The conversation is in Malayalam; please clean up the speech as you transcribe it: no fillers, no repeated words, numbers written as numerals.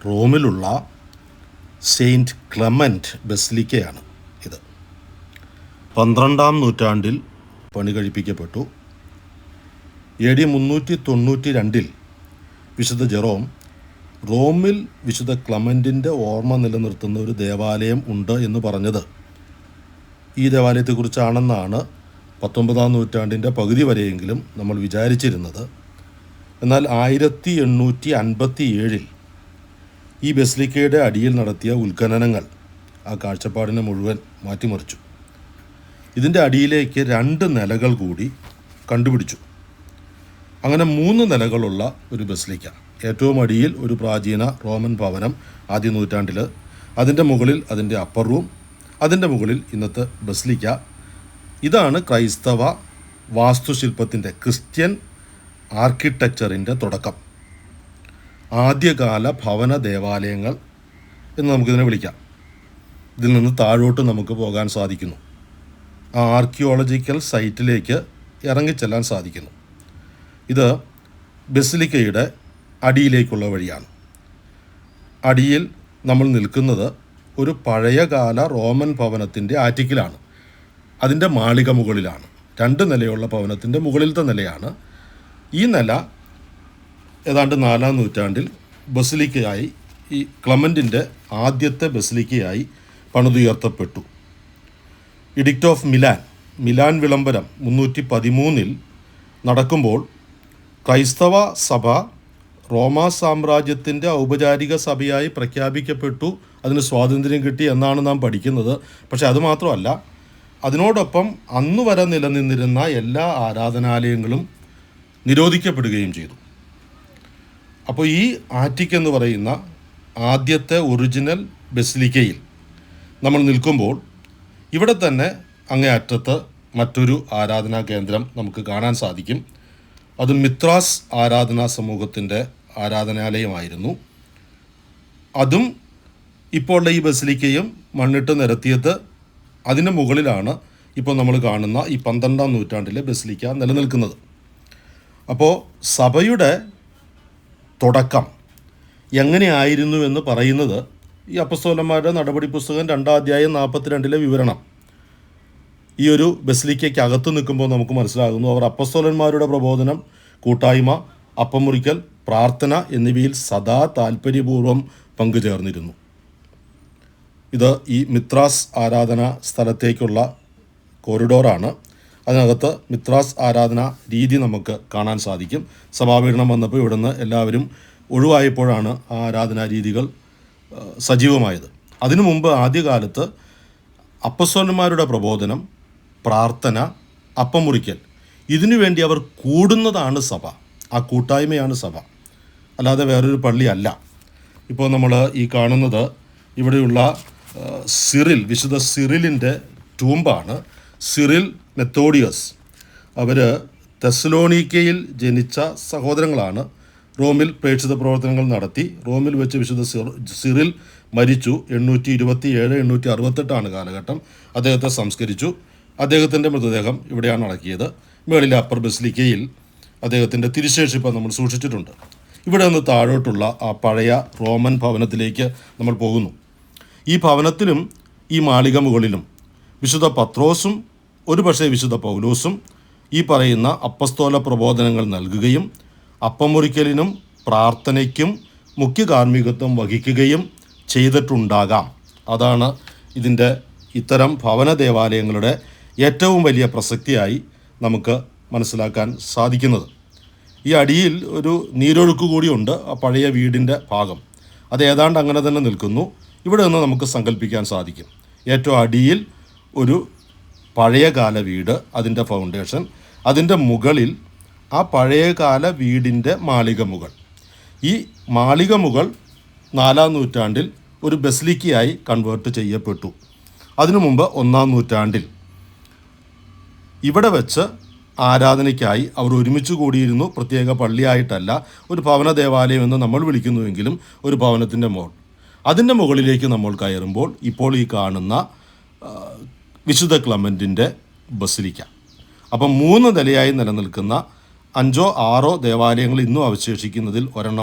റോമിലുള്ള സെയിൻറ്റ് ക്ലെമൻറ്റ് ബസിലിക്കയാണ് ഇത്. 12-ാം നൂറ്റാണ്ടിൽ പണി കഴിപ്പിക്കപ്പെട്ടു. AD 392 വിശുദ്ധ ജെറോം റോമിൽ വിശുദ്ധ ക്ലെമൻറ്റിൻ്റെ ഓർമ്മ നിലനിർത്തുന്ന ഒരു ദേവാലയം ഉണ്ട് എന്ന് പറഞ്ഞത് ഈ ദേവാലയത്തെക്കുറിച്ചാണെന്നാണ് 19-ാം നൂറ്റാണ്ടിൻ്റെ പകുതി വരെയെങ്കിലും നമ്മൾ വിചാരിച്ചിരുന്നത്. എന്നാൽ 1857 ഈ ബസിലിക്കയുടെ അടിയിൽ നടത്തിയ ഉത്ഖനനങ്ങൾ ആ കാഴ്ചപ്പാടിനെ മുഴുവൻ മാറ്റിമറിച്ചു. ഇതിൻ്റെ അടിയിലേക്ക് 2 നിലകൾ കൂടി കണ്ടുപിടിച്ചു. അങ്ങനെ 3 നിലകളുള്ള ഒരു ബസിലിക്ക. ഏറ്റവും അടിയിൽ ഒരു പ്രാചീന റോമൻ ഭവനം ആദ്യ നൂറ്റാണ്ടിൽ, അതിൻ്റെ മുകളിൽ അതിൻ്റെ അപ്പർ റൂം, അതിൻ്റെ മുകളിൽ ഇന്നത്തെ ബസിലിക്ക. ഇതാണ് ക്രൈസ്തവ വാസ്തുശില്പത്തിൻ്റെ, ക്രിസ്ത്യൻ ആർക്കിടെക്ചറിൻ്റെ തുടക്കം. ആദ്യകാല ഭവന ദേവാലയങ്ങൾ എന്ന് നമുക്കിതിനെ വിളിക്കാം. ഇതിൽ നിന്ന് താഴോട്ട് നമുക്ക് പോകാൻ സാധിക്കുന്നു. ആ ആർക്കിയോളജിക്കൽ സൈറ്റിലേക്ക് ഇറങ്ങിച്ചെല്ലാൻ സാധിക്കുന്നു. ഇത് ബസിലിക്കയുടെ അടിയിലേക്കുള്ള വഴിയാണ്. അടിയിൽ നമ്മൾ നിൽക്കുന്നത് ഒരു പഴയകാല റോമൻ ഭവനത്തിൻ്റെ ആറ്റിക്കിലാണ്. അതിൻ്റെ മാളിക മുകളിലാണ്. 2 നിലയുള്ള ഭവനത്തിൻ്റെ മുകളിലത്തെ നിലയാണ്. ഈ നില ഏതാണ്ട് 4-ാം നൂറ്റാണ്ടിൽ ബസിലിക്കയായി, ഈ ക്ലെമൻറ്റിൻ്റെ ആദ്യത്തെ ബസിലിക്കയായി പണിതുയർത്തപ്പെട്ടു. എഡിക്റ്റ് ഓഫ് മിലാൻ വിളംബരം 313 നടക്കുമ്പോൾ ക്രൈസ്തവ സഭ റോമാ സാമ്രാജ്യത്തിൻ്റെ ഔപചാരിക സഭയായി പ്രഖ്യാപിക്കപ്പെട്ടു. അതിന് സ്വാതന്ത്ര്യം കിട്ടി എന്നാണ് നാം പഠിക്കുന്നത്. പക്ഷേ അതുമാത്രമല്ല, അതിനോടൊപ്പം അന്നു വരെ നിലനിന്നിരുന്ന എല്ലാ ആരാധനാലയങ്ങളും നിരോധിക്കപ്പെടുകയും ചെയ്തു. അപ്പോൾ ഈ ആറ്റിക് എന്ന് പറയുന്ന ആദ്യത്തെ ഒറിജിനൽ ബസിലിക്കയിൽ നമ്മൾ നിൽക്കുമ്പോൾ ഇവിടെ തന്നെ അങ്ങേ അറ്റത്ത് മറ്റൊരു ആരാധനാ കേന്ദ്രം നമുക്ക് കാണാൻ സാധിക്കും. അത് മിത്രാസ് ആരാധനാ സമൂഹത്തിൻ്റെ ആരാധനാലയമായിരുന്നു. അതും ഇപ്പോൾ ഈ ബസിലിക്കയും മണ്ണിട്ട് നിരത്തിയത് അതിന് മുകളിലാണ് ഇപ്പോൾ നമ്മൾ കാണുന്ന ഈ 12-ാം നൂറ്റാണ്ടിലെ ബസിലിക്ക നിലനിൽക്കുന്നത്. അപ്പോൾ സഭയുടെ തുടക്കം എങ്ങനെയായിരുന്നു എന്ന് പറയുന്നത് ഈ അപ്പസ്തോലന്മാരുടെ നടപടി പുസ്തകം 2-ാം അധ്യായം 42 വിവരണം. ഈ ഒരു ബസിലിക്കയ്ക്ക് അകത്ത് നിൽക്കുമ്പോൾ നമുക്ക് മനസ്സിലാകുന്നു, അവർ അപ്പസ്തോലന്മാരുടെ പ്രബോധനം, കൂട്ടായ്മ, അപ്പം മുറിക്കൽ, പ്രാർത്ഥന എന്നിവയിൽ സദാ താല്പര്യപൂർവ്വം പങ്കുചേർന്നിരുന്നു. ഇത് ഈ മിത്രാസ് ആരാധന സ്ഥലത്തേക്കുള്ള കോറിഡോറാണ്. അതിനകത്ത് മിത്രാസ് ആരാധന രീതി നമുക്ക് കാണാൻ സാധിക്കും. സഭാപീഠനം വന്നപ്പോൾ ഇവിടുന്ന് എല്ലാവരും ഒഴിവായപ്പോഴാണ് ആ ആരാധനാ രീതികൾ സജീവമായത്. അതിനു മുമ്പ് ആദ്യകാലത്ത് അപ്പസ്തോലന്മാരുടെ പ്രബോധനം, പ്രാർത്ഥന, അപ്പം മുറിക്കൽ, ഇതിനുവേണ്ടി അവർ കൂടുന്നതാണ് സഭ. ആ കൂട്ടായ്മയാണ് സഭ, അല്ലാതെ വേറൊരു പള്ളിയല്ല. ഇപ്പോൾ നമ്മൾ ഈ കാണുന്നത് ഇവിടെയുള്ള സിറിൽ, വിശുദ്ധ സിറിലിൻ്റെ ടൂമ്പാണ്. Cyril Methodius. അവർ തെസ്സലോനിക്കയിൽ ജനിച്ച സഹോദരങ്ങളാണ്. റോമിൽ പ്രേക്ഷിത പ്രവർത്തനങ്ങൾ നടത്തി. റോമിൽ വെച്ച് വിശുദ്ധ സിറിൽ മരിച്ചു. 827-868 കാലഘട്ടം. അദ്ദേഹത്തെ സംസ്കരിച്ചു. അദ്ദേഹത്തിൻ്റെ മൃതദേഹം ഇവിടെയാണ് അടക്കിയത്. മേളിലെ അപ്പർ ബസിലിക്കയിൽ അദ്ദേഹത്തിൻ്റെ തിരുശേഷിപ്പ് നമ്മൾ സൂക്ഷിച്ചിട്ടുണ്ട്. ഇവിടെ നിന്ന് താഴോട്ടുള്ള ആ പഴയ റോമൻ ഭവനത്തിലേക്ക് നമ്മൾ പോകുന്നു. ഈ ഭവനത്തിലും ഈ മാളിക മുകളിലും വിശുദ്ധ പത്രോസും ഒരുപക്ഷെ വിശുദ്ധ പൗലോസും ഈ പറയുന്ന അപ്പസ്തോല പ്രബോധനങ്ങൾ നൽകുകയും അപ്പം മുറിക്കലിനും പ്രാർത്ഥനയ്ക്കും മുഖ്യ കാർമ്മികത്വം വഹിക്കുകയും ചെയ്തിട്ടുണ്ടാകാം. അതാണ് ഇതിൻ്റെ ഇത്തരം ഭവന ദേവാലയങ്ങളുടെ ഏറ്റവും വലിയ പ്രസക്തിയായി നമുക്ക് മനസ്സിലാക്കാൻ സാധിക്കുന്നത്. ഈ അടിയിൽ ഒരു നീരൊഴുക്ക് കൂടിയുണ്ട്. ആ പഴയ വീടിൻ്റെ ഭാഗം അത് ഏതാണ്ട് അങ്ങനെ തന്നെ നിൽക്കുന്നു. ഇവിടെ നിന്ന് നമുക്ക് സങ്കല്പിക്കാൻ സാധിക്കും, ഏറ്റവും അടിയിൽ ഒരു പഴയകാല വീട്, അതിൻ്റെ ഫൗണ്ടേഷൻ, അതിൻ്റെ മുകളിൽ ആ പഴയകാല വീടിൻ്റെ മാളിക മുകൾ. ഈ മാളിക മുകൾ 4-ാം നൂറ്റാണ്ടിൽ ഒരു ബസിലിക്കയായി കൺവേർട്ട് ചെയ്യപ്പെട്ടു. അതിനു മുമ്പ് 1-ാം നൂറ്റാണ്ടിൽ ഇവിടെ വെച്ച് ആരാധനയ്ക്കായി അവർ ഒരുമിച്ച് കൂടിയിരുന്നു. പ്രത്യേക പള്ളിയായിട്ടല്ല, ഒരു ഭവന ദേവാലയം എന്ന് നമ്മൾ വിളിക്കുന്നുവെങ്കിലും ഒരു ഭവനത്തിൻ്റെ മോൾ. അതിൻ്റെ മുകളിലേക്ക് നമ്മൾ കയറുമ്പോൾ ഇപ്പോൾ ഈ കാണുന്ന വിശുദ്ധ ക്ലെമൻറ്റിൻ്റെ ബസിലിക്ക. അപ്പം 3 നിലയായി നിലനിൽക്കുന്ന 5-6 ദേവാലയങ്ങൾ ഇന്നും അവശേഷിക്കുന്നതിൽ ഒരെണ്ണം